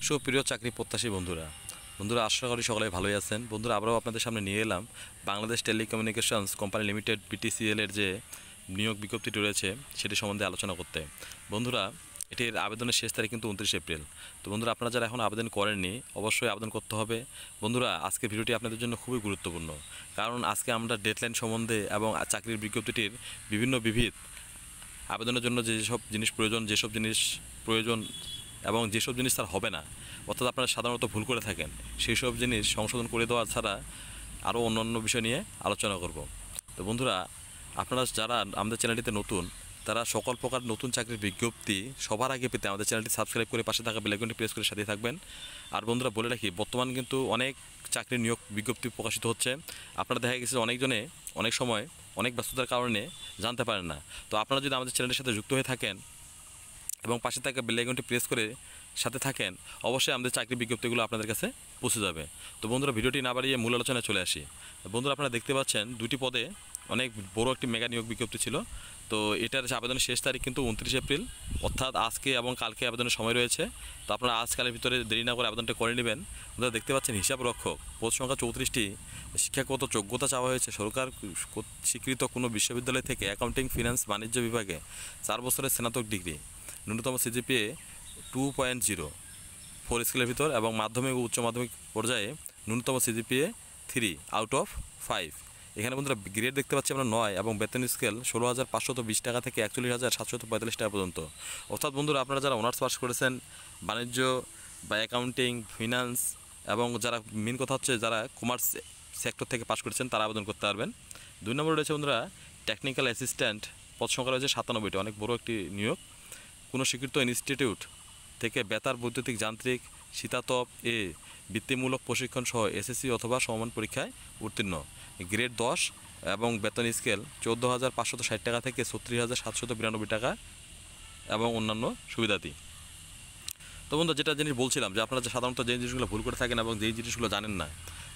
সুপ্রিয় চাকরি প্রত্যাশী বন্ধুরা আশা করি সকলে ভালোই আছেন। বন্ধুরা আবারও আপনাদের সামনে নিয়ে এলাম Bangladesh telecommunications company limited BTCL এর যে নিয়োগ বিজ্ঞপ্তিটি রয়েছে সেটি সম্বন্ধে আলোচনা করতে। বন্ধুরা এটির আবেদনের শেষ তারিখ কিন্তু 29 এপ্রিল। তো বন্ধুরা আপনারা যারা এখন আবেদন করেননি অবশ্যই আবেদন করতে হবে। বন্ধুরা আজকে ভিডিওটি আপনাদের জন্য খুবই গুরুত্বপূর্ণ, কারণ আজকে আমরা ডেডলাইন সম্বন্ধে এবং চাকরির বিজ্ঞপ্তিটির বিবিধ আবেদনের জন্য যেসব জিনিস প্রয়োজন এবং যেসব জিনিস তার হবে না, অর্থাৎ আপনারা সাধারণত ভুল করে থাকেন, সেই সব জিনিস সংশোধন করে দেওয়া ছাড়া আরও অন্যান্য বিষয় নিয়ে আলোচনা করব। তো বন্ধুরা আপনারা যারা আমাদের চ্যানেলটিতে নতুন, তারা সকল প্রকার নতুন চাকরির বিজ্ঞপ্তি সবার আগে পেতে আমাদের চ্যানেলটি সাবস্ক্রাইব করে পাশে থাকা বেল আইকনটি প্রেস করে সাথে থাকবেন। আর বন্ধুরা বলে রাখি, বর্তমান কিন্তু অনেক চাকরির নিয়োগ বিজ্ঞপ্তি প্রকাশিত হচ্ছে। আপনারা দেখা গেছে অনেকজনে অনেক সময় অনেক ব্যস্ততার কারণে জানতে পারেন না। তো আপনারা যদি আমাদের চ্যানেলের সাথে যুক্ত হয়ে থাকেন এবং পাশে থাকা বেল আইকনটি প্রেস করে সাথে থাকেন, অবশ্যই আমাদের চাকরি বিজ্ঞপ্তিগুলো আপনাদের কাছে পৌঁছে যাবে। তো বন্ধুরা ভিডিওটি না বাড়িয়ে মূল আলোচনায় চলে আসি। বন্ধুরা আপনারা দেখতে পাচ্ছেন দুটি পদে অনেক বড় একটি মেগা নিয়োগ বিজ্ঞপ্তি ছিল। তো এটার আবেদনের শেষ তারিখ কিন্তু 29 এপ্রিল, অর্থাৎ আজকে এবং কালকে আবেদনের সময় রয়েছে। তো আপনারা আজকালের ভিতরে দেরি না করে আবেদনটা করে নেবেন। আপনারা দেখতে পাচ্ছেন হিসাব রক্ষক, পদ সংখ্যা 34টি। শিক্ষাগত যোগ্যতা চাওয়া হয়েছে সরকার স্বীকৃত কোনো বিশ্ববিদ্যালয় থেকে অ্যাকাউন্টিং, ফিনান্স, বাণিজ্য বিভাগে 4 বছরের স্নাতক ডিগ্রি, ন্যূনতম সিজিপিএ 2.0 4 স্কেলের ভিতর, এবং মাধ্যমিক ও উচ্চ মাধ্যমিক পর্যায়ে ন্যূনতম সিজিপিএ 3/5। এখানে বন্ধুরা গ্রেড দেখতে পাচ্ছি আমরা 9 এবং বেতন স্কেল 16,520 টাকা থেকে 41,745 টাকা পর্যন্ত। অর্থাৎ বন্ধুরা আপনারা যারা অনার্স পাস করেছেন বাণিজ্য বা অ্যাকাউন্টিং, ফিনান্স, এবং যারা মেন কথা হচ্ছে যারা কমার্স সেক্টর থেকে পাস করেছেন তারা আবেদন করতে পারবেন। 2 নম্বরে রয়েছে বন্ধুরা টেকনিক্যাল অ্যাসিস্ট্যান্ট, পদ সংখ্যা রয়েছে 97টি, অনেক বড় একটি নিয়োগ। কোনো স্বীকৃত ইনস্টিটিউট থেকে বেতার, বৈদ্যুতিক, যান্ত্রিক, শীতাতপ এ বৃত্তিমূলক প্রশিক্ষণ সহ এসএসসি অথবা সমমান পরীক্ষায় উত্তীর্ণ, গ্রেড 10 এবং বেতন স্কেল 14,560 টাকা থেকে 36,792 টাকা এবং অন্যান্য সুবিধাদি। তো বন্ধু যেটা জিনিস বলছিলাম যে আপনারা সাধারণত যে জিনিসগুলো ভুল করে থাকেন এবং যেই জিনিসগুলো জানেন না,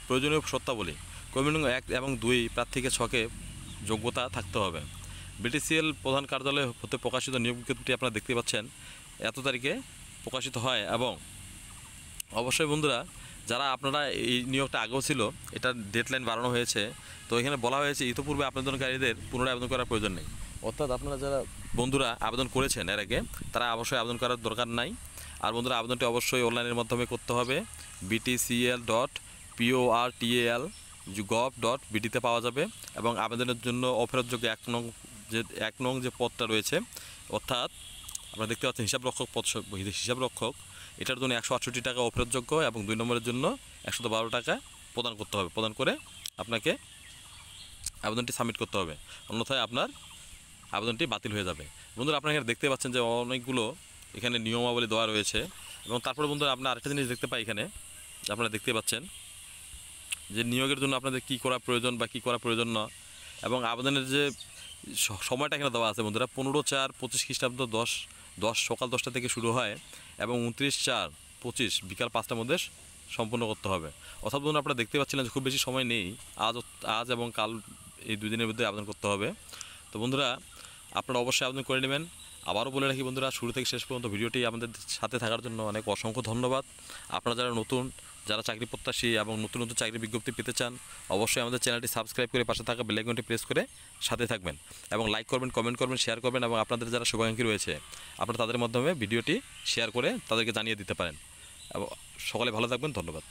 প্রয়োজনীয় শর্তাবলী, কমিউনিং 1 এবং 2 প্রার্থীকে 6কে যোগ্যতা থাকতে হবে। বিটিসিএল প্রধান কার্যালয় হতে প্রকাশিত নিয়োগ বিজ্ঞপ্তিটি আপনারা দেখতে পাচ্ছেন এত তারিখে প্রকাশিত হয়। এবং অবশ্যই বন্ধুরা যারা আপনারা এই নিয়োগটা আগেও ছিল, এটা ডেডলাইন বাড়ানো হয়েছে। তো এখানে বলা হয়েছে ইতিপূর্বে আবেদনকারীদের পুনরায় আবেদন করার প্রয়োজন নেই। অর্থাৎ আপনারা যারা বন্ধুরা আবেদন করেছেন এর আগে, তারা অবশ্যই আবেদন করার দরকার নাই। আর বন্ধুরা আবেদনটি অবশ্যই অনলাইনের মাধ্যমে করতে হবে। btcl.portal.gov.bt পাওয়া যাবে। এবং আবেদনের জন্য অফেরতযোগ্য 1 নং যে পদটা রয়েছে, অর্থাৎ আপনারা দেখতে পাচ্ছেন হিসাব রক্ষক, এটার জন্য 168 টাকা অফেরতযোগ্য এবং 2 নম্বরের জন্য 112 টাকা প্রদান করতে হবে। প্রদান করে আপনাকে আবেদনটি সাবমিট করতে হবে, অন্যথায় আপনার আবেদনটি বাতিল হয়ে যাবে। বন্ধুরা আপনারা এখানে দেখতে পাচ্ছেন যে অনেকগুলো এখানে নিয়মাবলী দেওয়া রয়েছে। এবং তারপরে বন্ধুরা আপনারা আরেকটা জিনিস দেখতে পাই, এখানে আপনারা দেখতে পাচ্ছেন যে নিয়োগের জন্য আপনাদের কী করা প্রয়োজন বা কী করা প্রয়োজন না, এবং আবেদনের যে সময়টা এখানে দেওয়া আছে বন্ধুরা 15/4/25 খ্রিস্টাব্দ 10 সকাল 10টা থেকে শুরু হয় এবং 29/4/25 বিকাল 5টার মধ্যে সম্পূর্ণ করতে হবে। অর্থাৎ বন্ধুরা আপনারা দেখতে পাচ্ছিলেন যে খুব বেশি সময় নেই, আজ এবং কাল এই 2 দিনের মধ্যে আবেদন করতে হবে। তো বন্ধুরা আপনারা অবশ্যই আবেদন করে নেবেন। আবারও বলে রাখি বন্ধুরা, শুরু থেকে শেষ পর্যন্ত ভিডিওটি আমাদের সাথে থাকার জন্য অনেক অসংখ্য ধন্যবাদ। আপনারা যারা চাকরি প্রত্যাশী এবং নতুন চাকরির বিজ্ঞপ্তি পেতে চান, অবশ্যই আমাদের চ্যানেলটি সাবস্ক্রাইব করে পাশে থাকা বেল আইকনটি প্রেস করে সাথে থাকবেন এবং লাইক করবেন, কমেন্ট করবেন, শেয়ার করবেন, এবং আপনাদের যারা শুভাকাঙ্ক্ষী রয়েছে আপনারা তাদের মাধ্যমে ভিডিওটি শেয়ার করে তাদেরকে জানিয়ে দিতে পারেন। এবং সকলে ভালো থাকবেন, ধন্যবাদ।